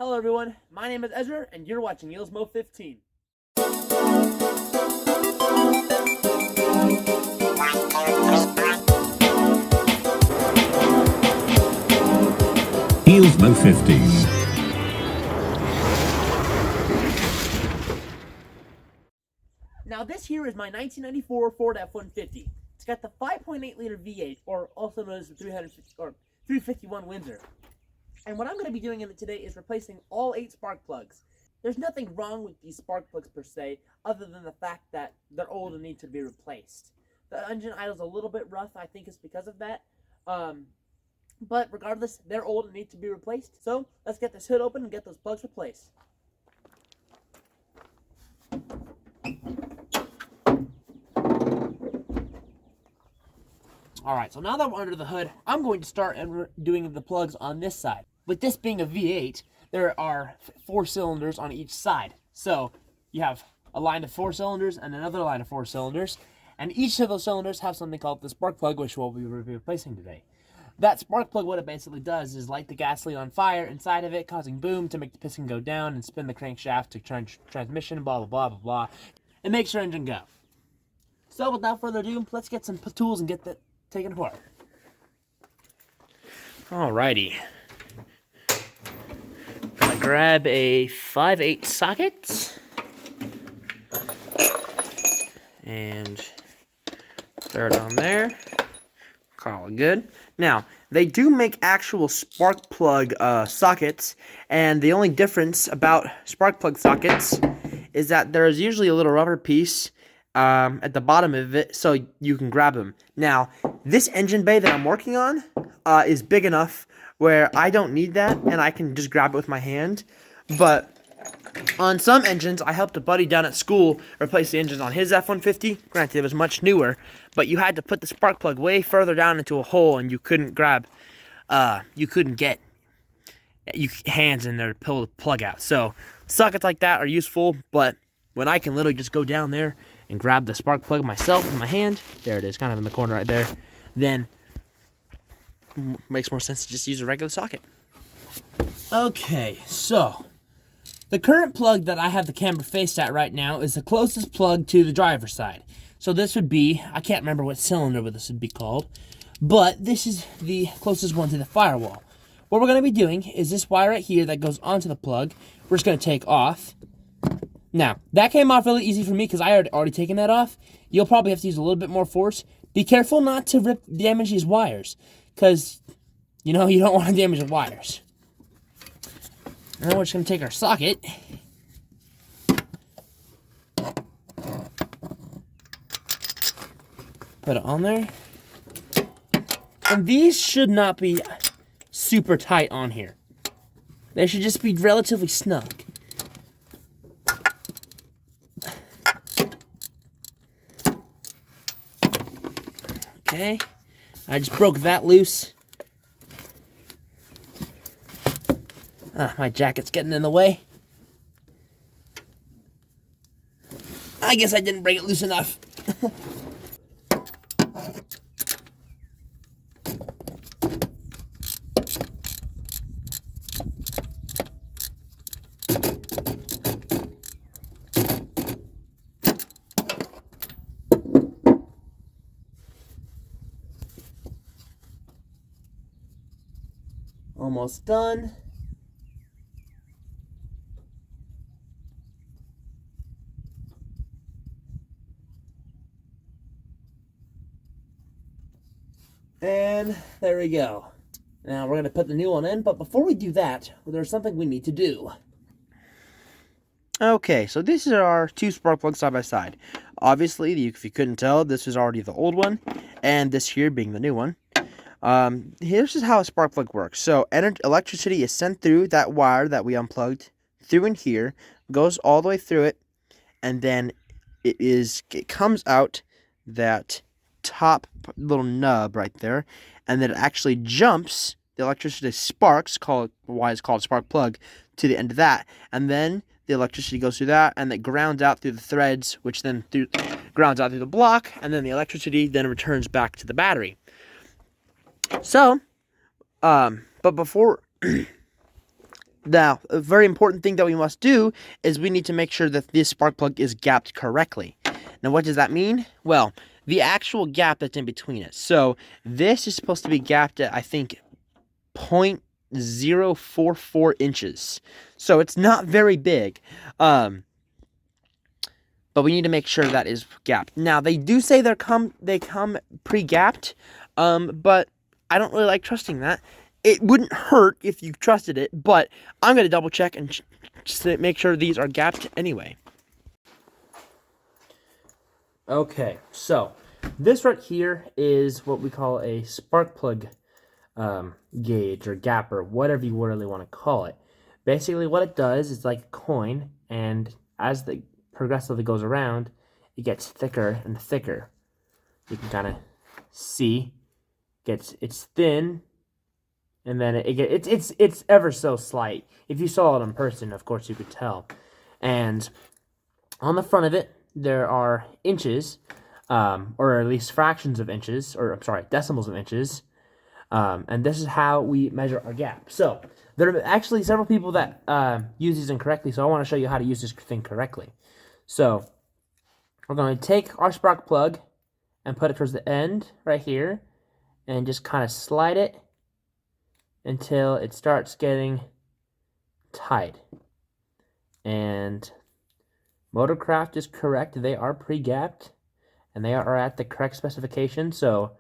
Hello everyone, my name is Ezra and you're watching Mo 15. Mo 15. Now this here is my 1994 Ford F150. It's got the 5.8 liter V8, or also known as the 351 Windsor. And what I'm going to be doing in it today is replacing all 8 spark plugs. There's nothing wrong with these spark plugs per se, other than the fact that they're old and need to be replaced. The engine idle's a little bit rough, I think it's because of that. But regardless, they're old and need to be replaced. So let's get this hood open and get those plugs replaced. Alright, so now that we're under the hood, I'm going to start doing the plugs on this side. With this being a V8, there are 4 cylinders on each side. So you have a line of 4 cylinders and another line of 4 cylinders. And each of those cylinders have something called the spark plug, which we'll be replacing today. That spark plug, what it basically does is light the gasoline on fire inside of it, causing boom to make the piston go down and spin the crankshaft to transmission, blah, blah, blah, blah, blah. It makes your engine go. So without further ado, let's get some tools and get that taken apart. Alrighty. Gonna grab a 5/8 socket and throw it on there. Call it good. Now, they do make actual spark plug sockets, and the only difference about spark plug sockets is that there is usually a little rubber piece at the bottom of it, so you can grab them. Now, this engine bay that I'm working on is big enough where I don't need that, and I can just grab it with my hand. But on some engines, I helped a buddy down at school replace the engines on his F-150. Granted, it was much newer, but you had to put the spark plug way further down into a hole, and you couldn't get hands in there to pull the plug out. So sockets like that are useful, but when I can literally just go down there and grab the spark plug myself with my hand, there it is, kind of in the corner right there, then it makes more sense to just use a regular socket. Okay, so the current plug that I have the camera faced at right now is the closest plug to the driver's side. So this would be, I can't remember what cylinder this would be called, but this is the closest one to the firewall. What we're going to be doing is this wire right here that goes onto the plug, we're just going to take off. Now, that came off really easy for me because I had already taken that off. You'll probably have to use a little bit more force. Be careful not to damage these wires, because, you know, you don't want to damage the wires. Now we're just going to take our socket. Put it on there. And these should not be super tight on here. They should just be relatively snug. Okay, I just broke that loose. My jacket's getting in the way. I guess I didn't break it loose enough. Almost done. And there we go. Now we're going to put the new one in, but before we do that, there's something we need to do. Okay, so this is our 2 spark plugs side by side. Obviously, if you couldn't tell, this is already the old one, and this here being the new one. Here's just how a spark plug works. So electricity is sent through that wire that we unplugged through in here, goes all the way through it, and then it comes out that top little nub right there, and then it actually jumps. The electricity sparks, why it's called a spark plug, to the end of that, and then the electricity goes through that, and it grounds out through the threads, which then grounds out through the block, and then the electricity then returns back to the battery. So, but before Now, a very important thing that we must do is we need to make sure that this spark plug is gapped correctly. Now, what does that mean? Well, the actual gap that's in between it. So, this is supposed to be gapped at, I think, 0.044 inches. So, it's not very big. But we need to make sure that is gapped. Now, they do say they come pre-gapped, but I don't really like trusting that. It wouldn't hurt if you trusted it, but I'm going to double check and just make sure these are gapped anyway. Okay, so this right here is what we call a spark plug gauge or gapper, whatever you really want to call it. Basically, what it does is like a coin, and as the progressively goes around, it gets thicker and thicker. You can kind of see it's thin, and then it's ever so slight. If you saw it in person, of course you could tell. And on the front of it, there are inches, or at least fractions of inches, or I'm sorry, decimals of inches. And this is how we measure our gap. So there are actually several people that use these incorrectly, so I want to show you how to use this thing correctly. So we're going to take our spark plug and put it towards the end right here, and just kind of slide it until it starts getting tight. And Motorcraft is correct. They are pre-gapped, and they are at the correct specification. So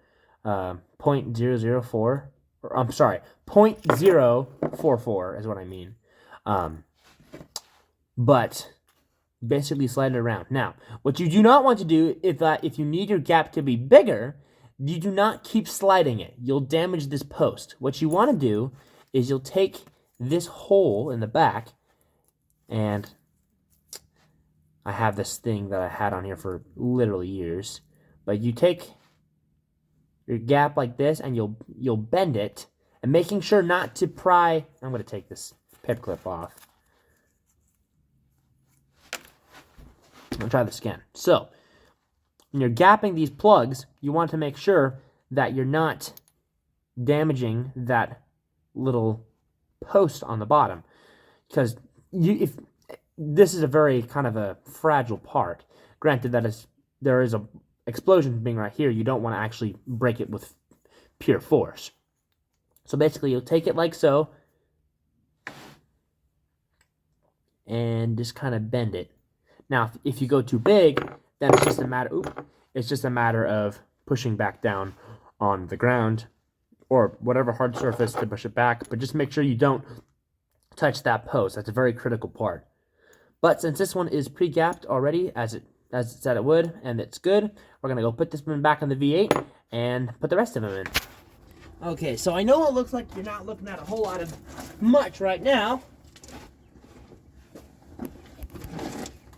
0.004, or I'm sorry, 0.044 is what I mean. But basically slide it around. Now, what you do not want to do is that if you need your gap to be bigger, you do not keep sliding it. You'll damage this post. What you want to do is you'll take this hole in the back, and I have this thing that I had on here for literally years, but you take your gap like this, and you'll bend it, and making sure not to pry. I'm going to take this pip clip off. I'm going to try this again. So, when you're gapping these plugs, you want to make sure that you're not damaging that little post on the bottom, because if this is a very kind of a fragile part. Granted, there is a explosion being right here. You don't want to actually break it with pure force. So basically, you'll take it like so, and just kind of bend it. Now, if you go too big, then it's just a matter. It's just a matter of pushing back down on the ground or whatever hard surface to push it back. But just make sure you don't touch that post. That's a very critical part. But since this one is pre-gapped already, as it said it would, and it's good, we're going to go put this one back in the V8 and put the rest of them in. Okay, so I know it looks like you're not looking at a whole lot of much right now.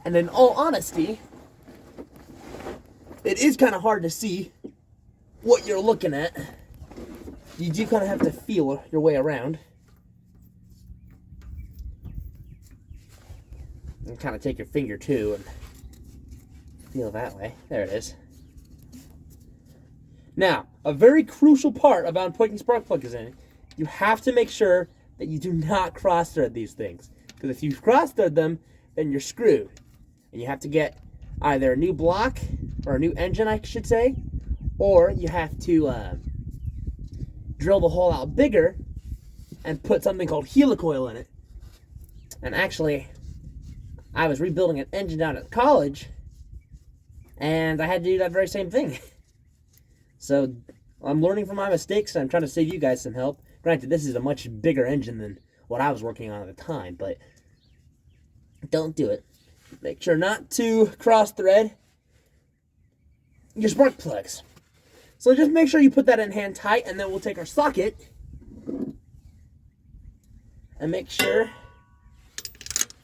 And in all honesty, it is kind of hard to see what you're looking at. You do kind of have to feel your way around. And kind of take your finger too and feel that way. There it is. Now, a very crucial part about putting spark plugs in, you have to make sure that you do not cross thread these things. Because if you cross thread them, then you're screwed. And you have to get either a new block, or a new engine I should say, or you have to drill the hole out bigger and put something called helicoil in it. And actually, I was rebuilding an engine down at college, and I had to do that very same thing. So I'm learning from my mistakes, and I'm trying to save you guys some help. Granted, this is a much bigger engine than what I was working on at the time, but don't do it. Make sure not to cross thread your spark plugs. So just make sure you put that in hand tight, and then we'll take our socket and make sure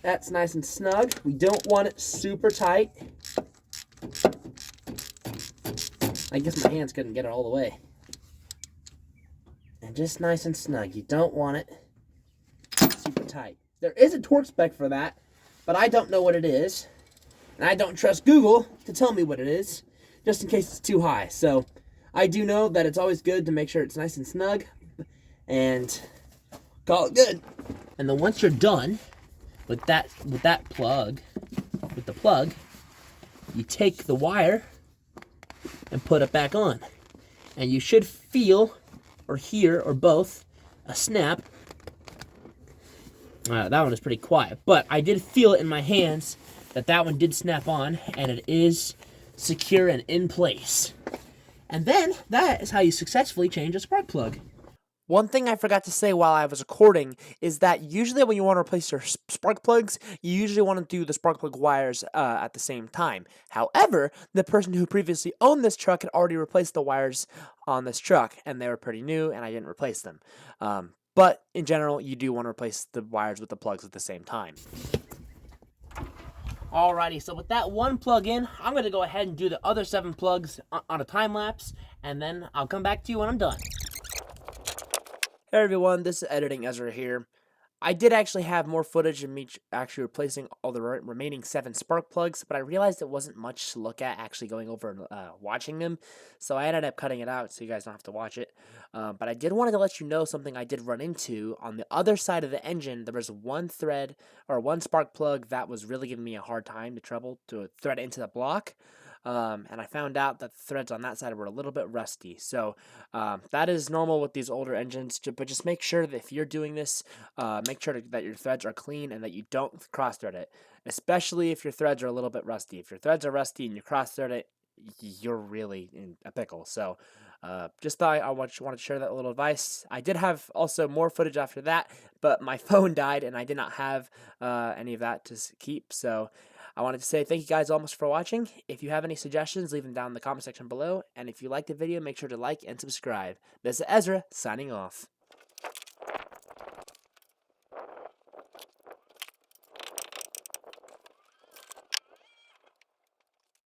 that's nice and snug. We don't want it super tight. I guess my hands couldn't get it all the way. And just nice and snug. You don't want it super tight. There is a torque spec for that, but I don't know what it is. And I don't trust Google to tell me what it is, just in case it's too high. So I do know that it's always good to make sure it's nice and snug. And call it good. And then once you're done with that plug, you take the wire and put it back on. And you should feel or hear or both a snap. That one is pretty quiet, but I did feel it in my hands that one did snap on, and it is secure and in place. And then that is how you successfully change a spark plug. One thing I forgot to say while I was recording is that usually when you want to replace your spark plugs, you usually want to do the spark plug wires at the same time. However, the person who previously owned this truck had already replaced the wires on this truck, and they were pretty new, and I didn't replace them. But in general, you do want to replace the wires with the plugs at the same time. Alrighty, so with that one plug in, I'm going to go ahead and do the other 7 plugs on a time lapse, and then I'll come back to you when I'm done. Hey everyone, this is Editing Ezra here. I did actually have more footage of me actually replacing all the remaining 7 spark plugs, but I realized it wasn't much to look at actually going over and watching them, so I ended up cutting it out so you guys don't have to watch it. But I did want to let you know something I did run into. On the other side of the engine, there was one thread, or one spark plug that was really giving me a hard time to thread into the block. And I found out that the threads on that side were a little bit rusty. So that is normal with these older engines, but just make sure that if you're doing this, make sure that your threads are clean and that you don't cross-thread it, especially if your threads are a little bit rusty. If your threads are rusty and you cross-thread it, you're really in a pickle. So just thought I wanted to share that little advice. I did have also more footage after that, but my phone died and I did not have any of that to keep. So I wanted to say thank you guys all much for watching. If you have any suggestions, leave them down in the comment section below. And if you liked the video, make sure to like and subscribe. This is Ezra, signing off.